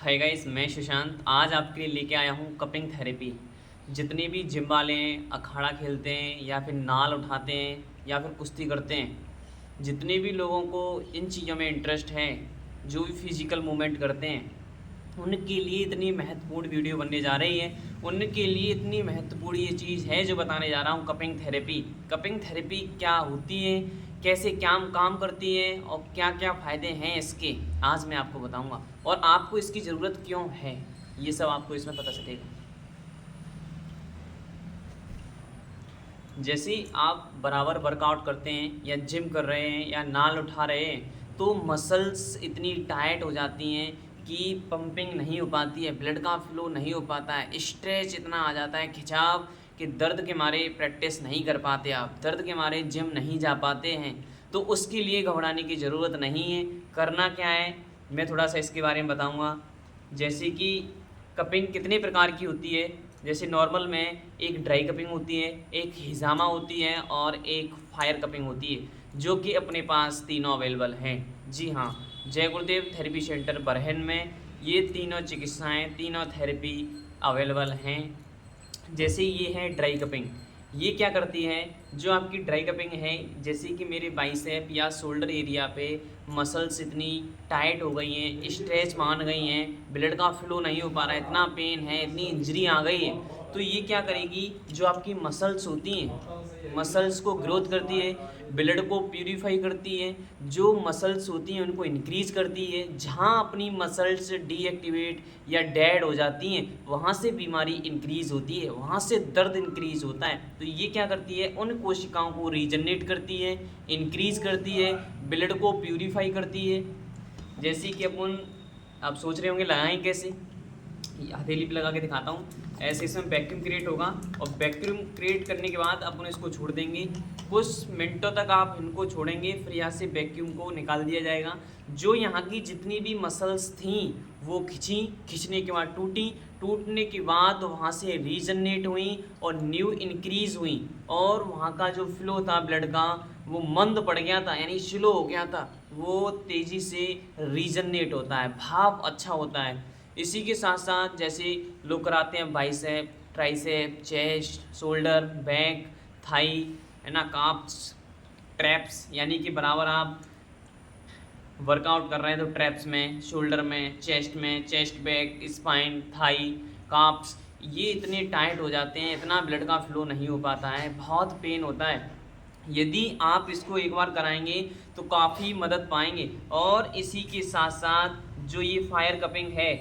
Hi guys, मैं सुशांत आज आपके लिए लेके आया हूँ कपिंग थेरेपी। जितने भी जिम वाले हैं, अखाड़ा खेलते हैं या फिर नाल उठाते हैं या फिर कुश्ती करते हैं, जितने भी लोगों को इन चीज़ों में इंटरेस्ट है, जो भी फिजिकल मूवमेंट करते हैं, उनके लिए इतनी महत्वपूर्ण वीडियो बनने जा रही है। उनके लिए इतनी महत्वपूर्ण ये चीज़ है जो बताने जा रहा हूँ, कपिंग थेरेपी। कपिंग थेरेपी क्या होती है, कैसे क्या काम करती है और क्या क्या फ़ायदे हैं इसके, आज मैं आपको बताऊंगा। और आपको इसकी ज़रूरत क्यों है, ये सब आपको इसमें पता चलेगा। जैसे ही आप बराबर वर्कआउट करते हैं या जिम कर रहे हैं या नाल उठा रहे हैं, तो मसल्स इतनी टाइट हो जाती हैं कि पंपिंग नहीं हो पाती है, ब्लड का फ्लो नहीं हो पाता है, स्ट्रेच इतना आ जाता है, खिंचाव कि दर्द के मारे प्रैक्टिस नहीं कर पाते, आप दर्द के मारे जिम नहीं जा पाते हैं। तो उसके लिए घबराने की ज़रूरत नहीं है। करना क्या है, मैं थोड़ा सा इसके बारे में बताऊँगा। जैसे कि कपिंग कितने प्रकार की होती है। जैसे नॉर्मल में एक ड्राई कपिंग होती है, एक हिजामा होती है और एक फायर कपिंग होती है, जो कि अपने पास तीनों अवेलेबल हैं। जी हाँ, जय गुरुदेव थेरेपी सेंटर बरहन में ये तीनों चिकित्साएं, तीनों थेरेपी अवेलेबल हैं। जैसे ये है ड्राई कपिंग, ये क्या करती है, जो आपकी ड्राई कपिंग है, जैसे कि मेरे बाइसेप या शोल्डर एरिया पे मसल्स इतनी टाइट हो गई हैं, स्ट्रेच मान गई हैं, ब्लड का फ्लो नहीं हो पा रहा है, इतना पेन है, इतनी इंजरी आ गई है, तो ये क्या करेगी, जो आपकी मसल्स होती हैं, मसल्स को ग्रोथ करती है, ब्लड को प्यूरीफाई करती है, जो मसल्स होती हैं उनको इंक्रीज़ करती है। जहाँ अपनी मसल्स डीएक्टिवेट या डेड हो जाती हैं, वहाँ से बीमारी इंक्रीज़ होती है, वहाँ से दर्द इंक्रीज़ होता है। तो ये क्या करती है, उन कोशिकाओं को रीजनरेट करती है, इंक्रीज़ करती है, ब्लड को प्यूरीफाई करती है। जैसे कि अपन आप सोच रहे होंगे लगाएं कैसे, हथेली पे लगा के दिखाता हूँ। ऐसे इसमें वैक्यूम क्रिएट होगा और वैक्यूम क्रिएट करने के बाद अपन इसको छोड़ देंगे। कुछ मिनटों तक आप इनको छोड़ेंगे, फिर यहाँ से वैक्यूम को निकाल दिया जाएगा। जो यहाँ की जितनी भी मसल्स थी वो खींचने के बाद टूटने के बाद वहाँ से रीजनरेट हुई और न्यू इंक्रीज़ हुई, और वहाँ का जो फ्लो था ब्लड का वो मंद पड़ गया था, यानी स्लो हो गया था, वो तेज़ी से रीजनरेट होता है, भाव अच्छा होता है। इसी के साथ साथ जैसे लोग कराते हैं bicep, tricep, chest, shoulder, back, thigh, है ना, काप्स, ट्रैप्स, यानी कि बराबर आप वर्कआउट कर रहे हैं तो ट्रैप्स में, शोल्डर में, चेस्ट बैक, स्पाइन, थाई, काप्स, ये इतने टाइट हो जाते हैं, इतना ब्लड का फ्लो नहीं हो पाता है, बहुत पेन होता है। यदि आप इसको एक बार कराएंगे तो काफ़ी मदद पाएंगे। और इसी के साथ साथ जो ये फायर कपिंग है,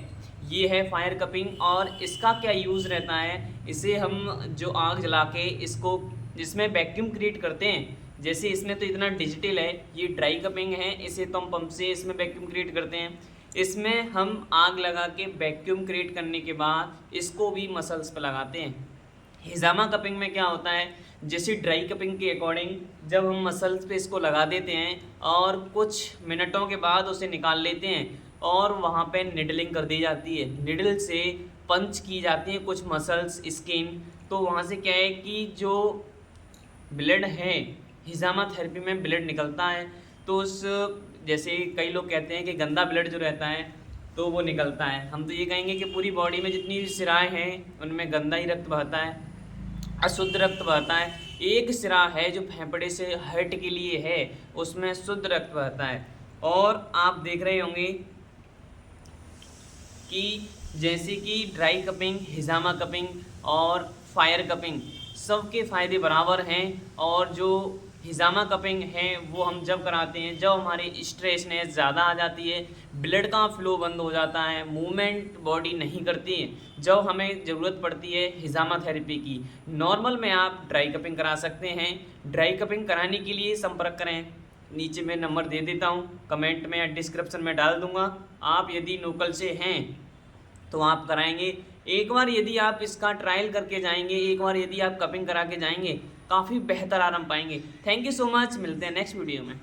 ये है फायर कपिंग, और इसका क्या यूज़ रहता है, इसे हम जो आग जला के इसको इसमें वैक्यूम क्रिएट करते हैं। जैसे इसमें तो इतना डिजिटल है, ये ड्राई कपिंग है, इसे तो हम पंप से इसमें वैक्यूम क्रिएट करते हैं। इसमें हम आग लगा के वैक्यूम क्रिएट करने के बाद इसको भी मसल्स पर लगाते हैं। हिजामा कपिंग में क्या होता है, जैसे ड्राई कपिंग के अकॉर्डिंग जब हम मसल्स पे इसको लगा देते हैं और कुछ मिनटों के बाद उसे निकाल लेते हैं और वहाँ पे निडलिंग कर दी जाती है, निडल से पंच की जाती है कुछ मसल्स, स्किन, तो वहाँ से क्या है कि जो ब्लड है, हिजामा थेरेपी में ब्लड निकलता है, तो उस जैसे कई लोग कहते हैं कि गंदा ब्लड जो रहता है तो वो निकलता है। हम तो ये कहेंगे कि पूरी बॉडी में जितनी भी सिराएँ हैं उनमें गंदा ही रक्त बहता है, अशुद्ध रक्त बहता है। एक सिरा है जो फेफड़े से हार्ट के लिए है, उसमें शुद्ध रक्त बहता है। और आप देख रहे होंगे कि जैसे कि ड्राई कपिंग, हिजामा कपिंग और फायर कपिंग, सबके फ़ायदे बराबर हैं। और जो हिजामा कपिंग है वो हम जब कराते हैं जब हमारी स्ट्रेसनेस ज़्यादा आ जाती है, ब्लड का फ्लो बंद हो जाता है, मूवमेंट बॉडी नहीं करती है, जब हमें ज़रूरत पड़ती है हिजामा थेरेपी की। नॉर्मल में आप ड्राई कपिंग करा सकते हैं। ड्राई कपिंग कराने के लिए संपर्क करें, नीचे मैं नंबर दे देता हूँ, कमेंट में या डिस्क्रिप्शन में डाल दूँगा। आप यदि लोकल से हैं तो आप कराएंगे। एक बार यदि आप इसका ट्रायल करके जाएंगे, एक बार यदि आप कपिंग करा के जाएंगे, काफ़ी बेहतर आराम पाएंगे। थैंक यू सो मच, मिलते हैं नेक्स्ट वीडियो में।